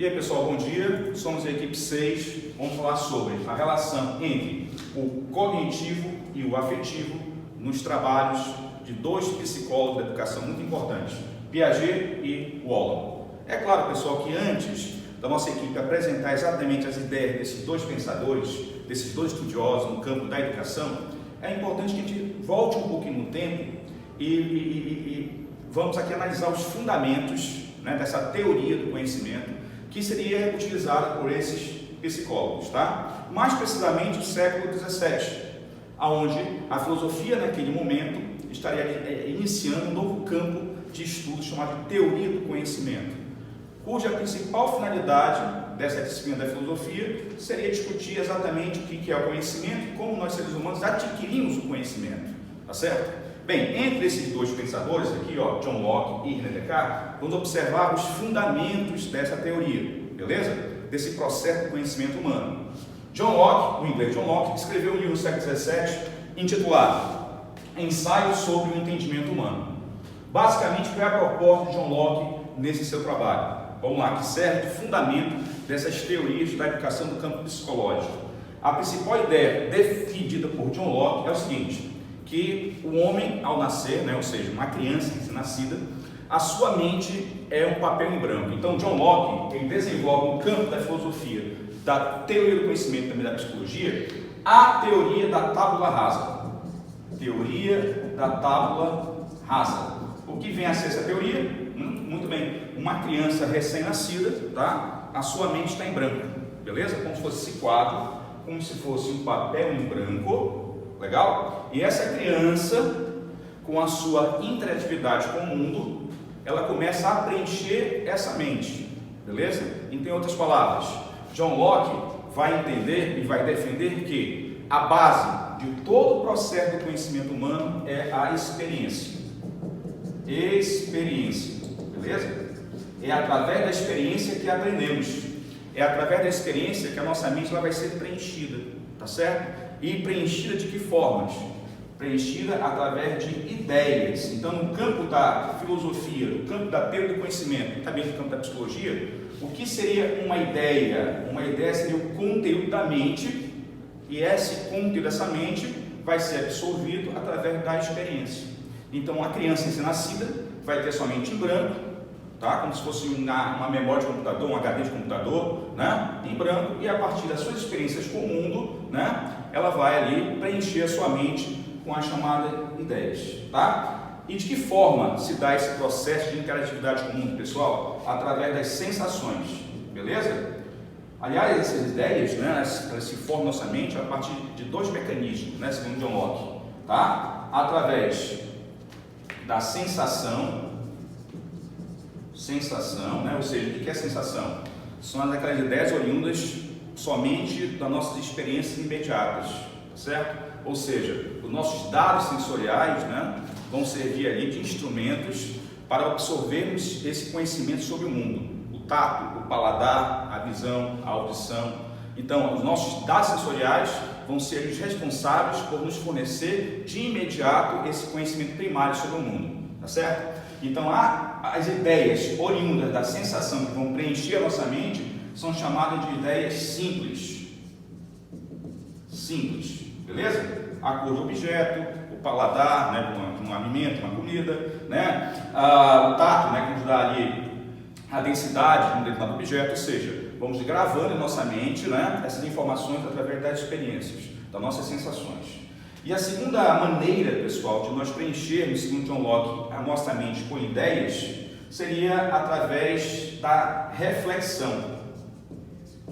E aí pessoal, bom dia, somos a equipe 6, vamos falar sobre a relação entre o cognitivo e o afetivo nos trabalhos de dois psicólogos da educação muito importantes, Piaget e Waldorf. É claro pessoal que antes da nossa equipe apresentar exatamente as ideias desses dois pensadores, desses dois estudiosos no campo da educação, é importante que a gente volte um pouquinho no tempo e vamos aqui analisar os fundamentos, né, dessa teoria do conhecimento que seria utilizada por esses psicólogos, tá? Mais precisamente o século XVII, onde a filosofia naquele momento estaria iniciando um novo campo de estudo chamado de teoria do conhecimento, cuja principal finalidade dessa disciplina da filosofia seria discutir exatamente o que é o conhecimento e como nós seres humanos adquirimos o conhecimento, tá certo? Bem, entre esses dois pensadores aqui, ó, John Locke e René Descartes, vamos observar os fundamentos dessa teoria, beleza? Desse processo do conhecimento humano. John Locke, o inglês John Locke, escreveu um livro no século XVII intitulado Ensaio sobre o Entendimento Humano. Basicamente, qual é a proposta de John Locke nesse seu trabalho? Vamos lá, que serve de fundamento dessas teorias da educação do campo psicológico. A principal ideia defendida por John Locke é o seguinte: que o homem, ao nascer, né, ou seja, uma criança nascida, a sua mente é um papel em branco. Então, John Locke, ele desenvolve no campo da filosofia, da teoria do conhecimento e também da psicologia, a teoria da tábula rasa. Teoria da tábula rasa. O que vem a ser essa teoria? Muito bem, uma criança recém-nascida, tá? A sua mente está em branco, beleza? Como se fosse esse quadro, como se fosse um papel em branco. Legal? E essa criança, com a sua interatividade com o mundo, ela começa a preencher essa mente, beleza? Em outras palavras, John Locke vai entender e vai defender que a base de todo o processo do conhecimento humano é a experiência. Experiência, beleza? É através da experiência que aprendemos. É através da experiência que a nossa mente ela vai ser preenchida, tá certo? E preenchida de que formas? Preenchida através de ideias. Então, no campo da filosofia, no campo da teoria do conhecimento e também no campo da psicologia, o que seria uma ideia? Uma ideia seria o conteúdo da mente, e esse conteúdo dessa mente vai ser absorvido através da experiência. Então, a criança recém-nascida vai ter sua mente em branco, tá? Como se fosse uma memória de computador, um HD de computador, né? Em branco, e a partir das suas experiências com o mundo, né? Ela vai ali preencher a sua mente com a chamada ideias, tá? E de que forma se dá esse processo de interatividade com o mundo, pessoal? Através das sensações, beleza? Aliás, essas ideias, né, elas se formam na nossa mente a partir de dois mecanismos, né, segundo John Locke, tá? Através da sensação, né, ou seja, o que é sensação? São aquelas ideias oriundas somente das nossas experiências imediatas, certo? Ou seja, os nossos dados sensoriais, né, vão servir ali de instrumentos para absorvermos esse conhecimento sobre o mundo. O tato, o paladar, a visão, a audição. Então, os nossos dados sensoriais vão ser os responsáveis por nos fornecer de imediato esse conhecimento primário sobre o mundo, tá certo? Então, as ideias oriundas da sensação que vão preencher a nossa mente são chamadas de ideias simples. Simples, beleza? A cor do objeto, o paladar, né, um alimento, uma comida, né? O tato, né, que nos dá ali a densidade de um determinado objeto, ou seja, vamos gravando em nossa mente, né, essas informações através das experiências, das nossas sensações. E a segunda maneira, pessoal, de nós preenchermos, segundo John Locke, a nossa mente com ideias, seria através da reflexão.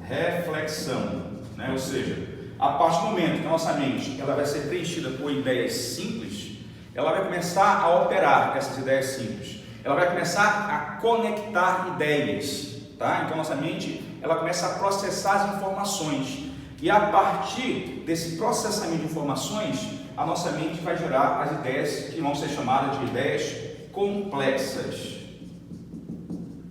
Reflexão, né? Ou seja, a partir do momento que a nossa mente ela vai ser preenchida por ideias simples, ela vai começar a operar essas ideias simples. Ela vai começar a conectar ideias, tá? Então, a nossa mente ela começa a processar as informações. E a partir desse processamento de informações, a nossa mente vai gerar as ideias que vão ser chamadas de ideias complexas.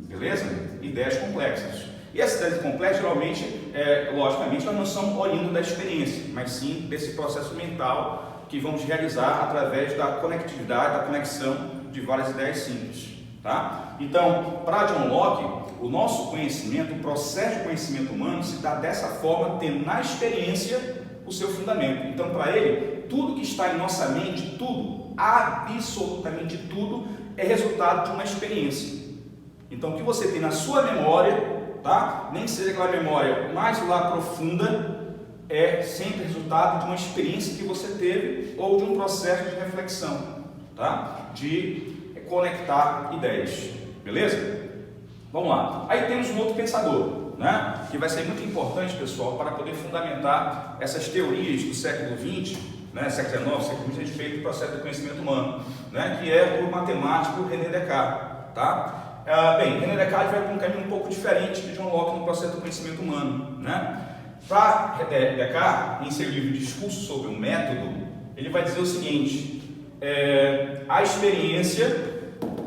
Beleza? Ideias complexas. E essas ideias complexas, geralmente, logicamente, elas não são oriundas da experiência, mas sim desse processo mental que vamos realizar através da conectividade, da conexão de várias ideias simples. Tá? Então, para John Locke, o nosso conhecimento, o processo de conhecimento humano se dá dessa forma, tendo na experiência o seu fundamento. Então, para ele, tudo que está em nossa mente, tudo, absolutamente tudo, é resultado de uma experiência. Então, o que você tem na sua memória, tá? Nem que seja aquela memória mais lá profunda, é sempre resultado de uma experiência que você teve ou de um processo de reflexão, tá? De conectar ideias, beleza? Vamos lá. Aí temos um outro pensador, né? Que vai ser muito importante, pessoal, para poder fundamentar essas teorias do século XX, né? Século XIX, século XX, a respeito do processo do conhecimento humano, né? Que é o matemático René Descartes, tá? Bem, René Descartes vai por um caminho um pouco diferente de John Locke no processo do conhecimento humano, né? Para Descartes, em seu livro Discurso sobre o Método, ele vai dizer o seguinte: a experiência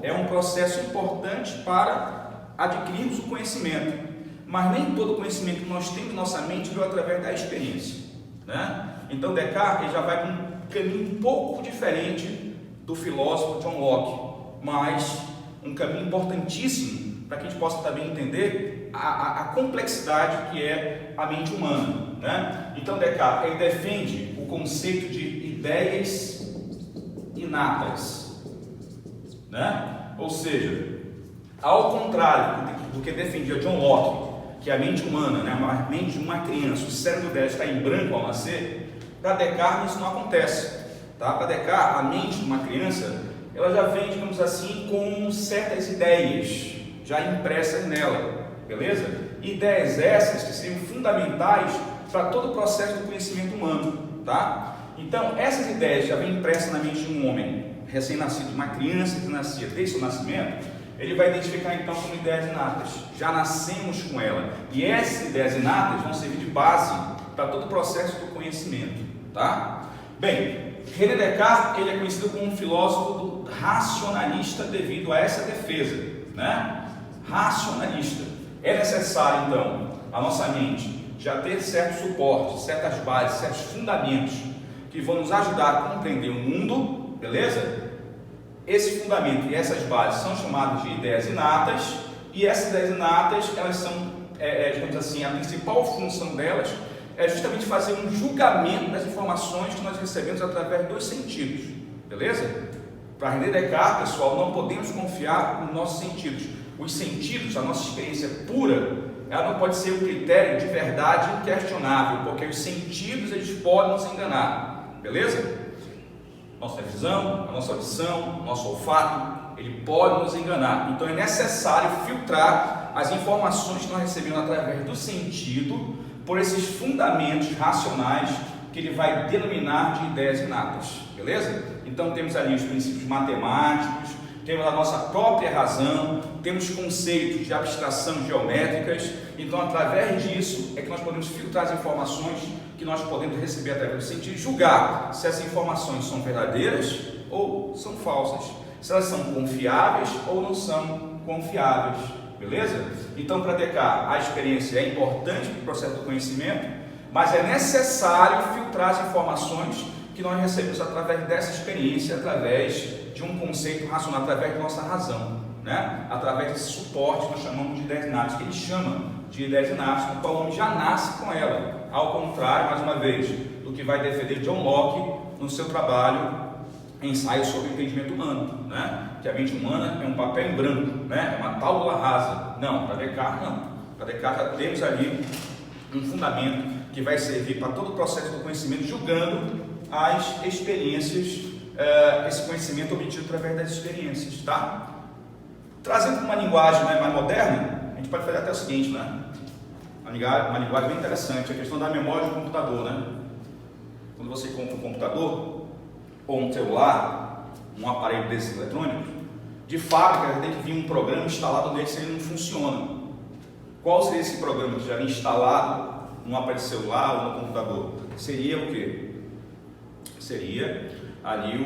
é um processo importante para adquirirmos o conhecimento, mas nem todo o conhecimento que nós temos em nossa mente veio através da experiência, né? Então Descartes ele já vai por um caminho um pouco diferente do filósofo John Locke, mas um caminho importantíssimo para que a gente possa também entender a complexidade que é a mente humana, né? Então Descartes ele defende o conceito de ideias inatas, né? Ou seja, ao contrário do que defendia John Locke, que a mente humana, né, a mente de uma criança, o cérebro dela está em branco ao nascer, para Descartes isso não acontece, tá? Para Descartes, a mente de uma criança, ela já vem, digamos assim, com certas ideias já impressas nela, beleza? Ideias essas que seriam fundamentais para todo o processo do conhecimento humano, tá? Então, essas ideias já vêm impressas na mente de um homem recém-nascido, uma criança que nascia desde o nascimento, ele vai identificar então como ideias inatas. Já nascemos com ela. E essas ideias inatas vão servir de base para todo o processo do conhecimento, tá? Bem, René Descartes ele é conhecido como um filósofo racionalista devido a essa defesa, né? Racionalista. É necessário então a nossa mente já ter certos suportes, certas bases, certos fundamentos que vão nos ajudar a compreender o mundo, beleza? Esse fundamento e essas bases são chamadas de ideias inatas, e essas ideias inatas, elas são, digamos assim, a principal função delas é justamente fazer um julgamento das informações que nós recebemos através dos sentidos, beleza? Para René Descartes, pessoal, não podemos confiar nos nossos sentidos. Os sentidos, a nossa experiência pura, ela não pode ser um critério de verdade inquestionável, porque os sentidos eles podem nos enganar, beleza? Nossa visão, a nossa audição, nosso olfato, ele pode nos enganar. Então é necessário filtrar as informações que nós recebemos através do sentido por esses fundamentos racionais que ele vai denominar de ideias inatas, beleza? Então temos ali os princípios matemáticos, temos a nossa própria razão, temos conceitos de abstração geométricas. Então através disso é que nós podemos filtrar as informações que nós podemos receber através do sentido e julgar se essas informações são verdadeiras ou são falsas, se elas são confiáveis ou não são confiáveis, beleza? Então para Descartes a experiência é importante para o processo do conhecimento, mas é necessário filtrar as informações que nós recebemos através dessa experiência, através de um conceito racional, através da nossa razão, né? Através desse suporte que nós chamamos de ideias inatas, que ele chama de ideias inatas, no qual o homem já nasce com ela, ao contrário, mais uma vez, do que vai defender John Locke no seu trabalho Ensaio sobre o Entendimento Humano, né? Que a mente humana é um papel em branco, né? É uma tábula rasa. Não, para Descartes não. Para Descartes temos ali um fundamento que vai servir para todo o processo do conhecimento, julgando as experiências, esse conhecimento obtido através das experiências, tá? Trazendo uma linguagem, né, mais moderna, a gente pode fazer até o seguinte, né? Uma linguagem bem interessante, a questão da memória do computador, né? Quando você compra um computador ou um celular, um aparelho desses eletrônicos, de fábrica tem que vir um programa instalado nele se ele não funciona. Qual seria esse programa que já vem instalado num aparelho celular ou no computador? Seria o quê? Seria ali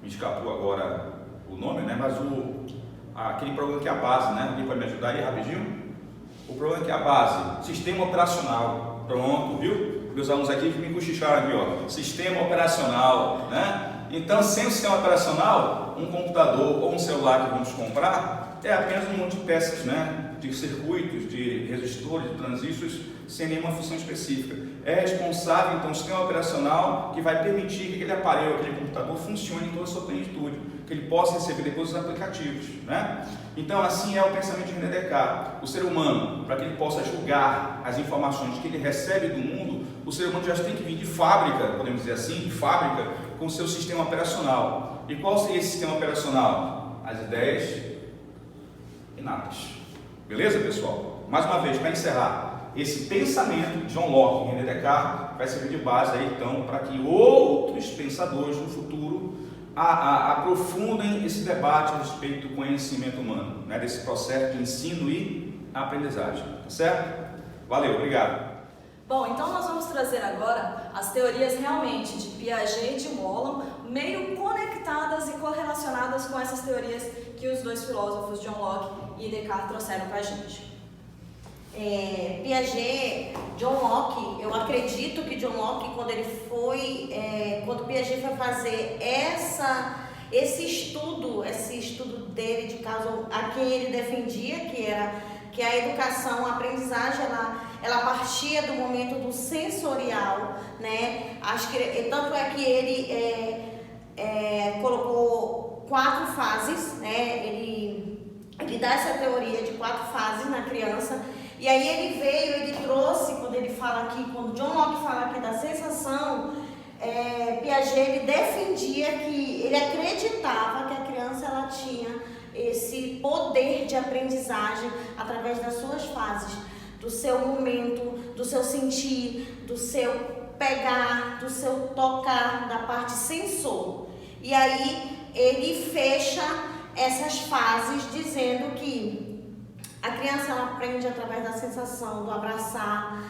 me escapou agora o nome, né? Mas aquele programa que é a base, né? Alguém pode me ajudar aí rapidinho? O programa que é a base, sistema operacional. Pronto, viu? Meus alunos aqui que me cochicharam aqui, ó. Sistema operacional, né? Então, sem o sistema operacional, um computador ou um celular que vamos comprar, é apenas um monte de peças, né, de circuitos, de resistores, de transistores, sem nenhuma função específica. É responsável, então, o sistema operacional que vai permitir que aquele aparelho, aquele computador funcione em toda a sua plenitude, que ele possa receber depois os aplicativos, né? Então, assim é o pensamento de René Descartes. O ser humano, para que ele possa julgar as informações que ele recebe do mundo, o ser humano já tem que vir de fábrica, podemos dizer assim, de fábrica, com o seu sistema operacional. E qual seria esse sistema operacional? As ideias inatas. Beleza, pessoal? Mais uma vez, para encerrar, esse pensamento de John Locke e René Descartes vai servir de base aí, então, para que outros pensadores no futuro aprofundem esse debate a respeito do conhecimento humano, né, desse processo de ensino e aprendizagem, tá certo? Valeu, obrigado. Bom, então nós vamos trazer agora as teorias realmente de Piaget e de Wallon, meio conectadas e correlacionadas com essas teorias que os dois filósofos, John Locke e Descartes, trouxeram para a gente. Piaget, John Locke, eu acredito que John Locke, quando Piaget foi fazer esse estudo dele de caso a quem ele defendia, que a educação, a aprendizagem, ela partia do momento do sensorial, né? Acho que tanto é que ele colocou 4 fases, né? Ele dá essa teoria de 4 fases na criança. E aí ele trouxe, quando John Locke fala aqui da sensação, Piaget ele defendia ele acreditava que a criança ela tinha esse poder de aprendizagem através das suas fases, do seu momento, do seu sentir, do seu pegar, do seu tocar, da parte sensor. E aí ele fecha essas fases dizendo que a criança ela aprende através da sensação, do abraçar,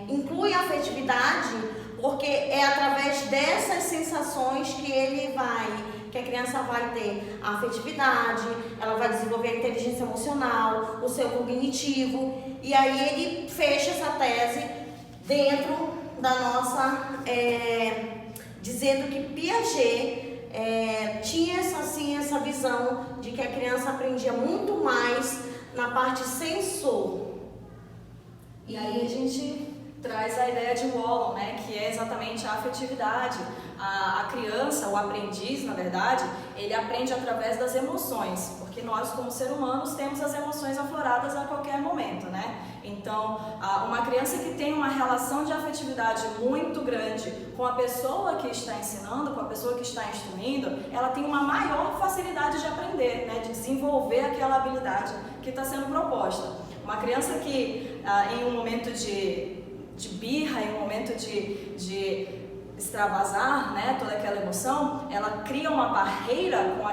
inclui a afetividade, porque é através dessas sensações que a criança vai ter a afetividade, ela vai desenvolver a inteligência emocional, o seu cognitivo, e aí ele fecha essa tese dentro da nossa, dizendo que Piaget tinha essa visão de que a criança aprendia muito mais na parte sensor. E aí a gente traz a ideia de Wallon, né, que é exatamente a afetividade. A criança, o aprendiz, na verdade, ele aprende através das emoções, porque nós, como seres humanos, temos as emoções afloradas a qualquer momento, né? Então, uma criança que tem uma relação de afetividade muito grande com a pessoa que está ensinando, com a pessoa que está instruindo, ela tem uma maior facilidade de aprender, né, de desenvolver aquela habilidade que está sendo proposta. Uma criança que, em um momento de birra, em um momento de extravasar, né, toda aquela emoção, ela cria uma barreira com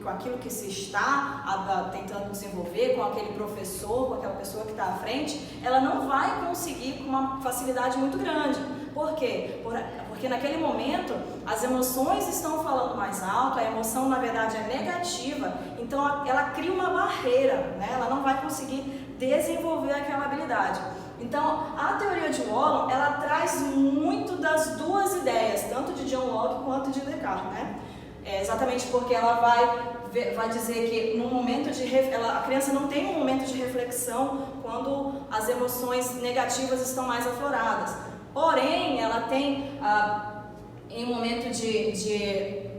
aquilo que se está tentando desenvolver, com aquele professor, com aquela pessoa que está à frente, ela não vai conseguir com uma facilidade muito grande. Por quê? Porque naquele momento as emoções estão falando mais alto, a emoção na verdade é negativa, então ela cria uma barreira, né, ela não vai conseguir desenvolver aquela habilidade. Então, a teoria de Wallon, ela traz muito das duas ideias, tanto de John Locke quanto de Descartes, né? Exatamente porque ela vai dizer que no momento a criança não tem um momento de reflexão quando as emoções negativas estão mais afloradas. Porém, ela tem, em um momento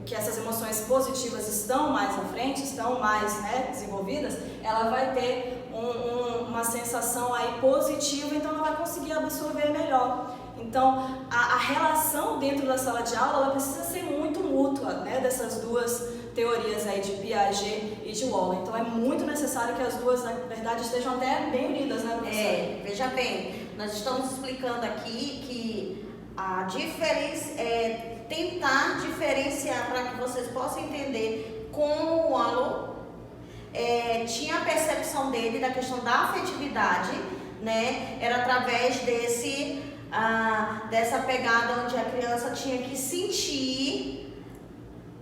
que essas emoções positivas estão mais à frente, estão mais, né, desenvolvidas, ela vai ter uma sensação aí positiva, então ela vai conseguir absorver melhor. Então, a relação dentro da sala de aula, ela precisa ser muito mútua, né, dessas duas teorias aí de Piaget e de Wallon. Então, é muito necessário que as duas, na verdade, estejam até bem unidas, né, professora? Veja bem, nós estamos explicando aqui que a diferença tentar diferenciar para que vocês possam entender como o Wallon tinha a percepção dele da questão da afetividade, né? Era através dessa pegada onde a criança tinha que sentir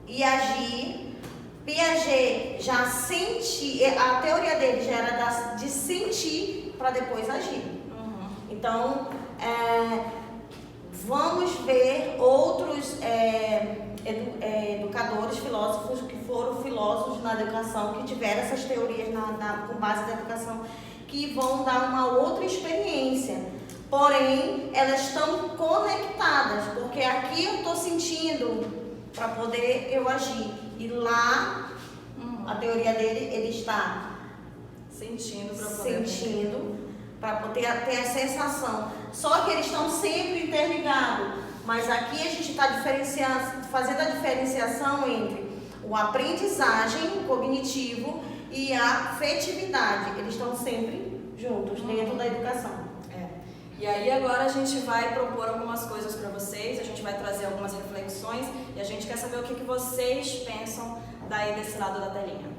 e agir. Piaget já sentia, a teoria dele já era de sentir para depois agir. Uhum. Então, vamos ver outros educadores, filósofos que foram filósofos na educação, que tiveram essas teorias com base na educação, que vão dar uma outra experiência. Porém, elas estão conectadas, porque aqui eu estou sentindo para poder eu agir. E lá, a teoria dele, ele está sentindo para poder ter a sensação. Só que eles estão sempre interligados. Mas aqui a gente está fazendo a diferenciação entre o aprendizagem cognitivo e a afetividade. Eles estão sempre juntos dentro da educação. E aí agora a gente vai propor algumas coisas para vocês, a gente vai trazer algumas reflexões e a gente quer saber o que vocês pensam daí desse lado da telinha.